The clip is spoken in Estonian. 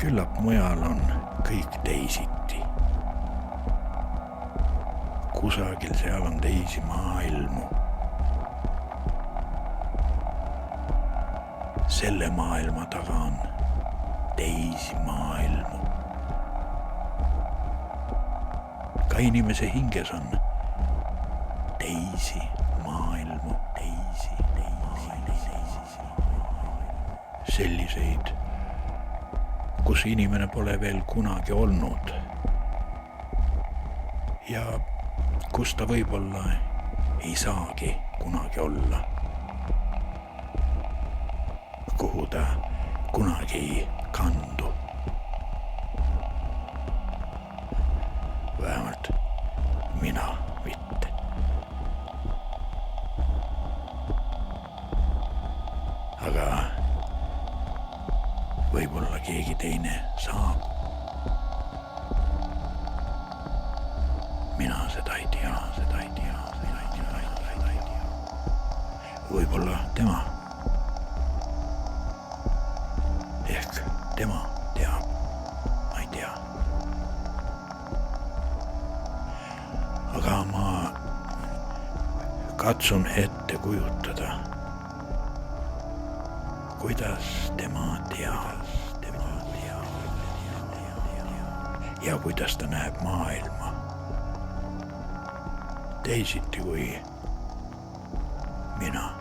küllap mujal on kõik teisiti. Kusagil seal on teisi maailmu. Selle maailma taga on teisi maailmu. Ka inimese hinges on teisi maailmu, selliseid, kus inimene pole veel kunagi olnud ja kus ta võib-olla ei saagi kunagi olla, kuhu ta kunagi ei kandu. Vähemalt mina mitte. Aga võib-olla keegi teine saab. Mina seda ei tea. Võib-olla tema. Ehk tema teab, ma ei tea. Aga ma katsun ette kujutada, kuidas tema teab ja kuidas ta näeb maailma teisiti kui mina.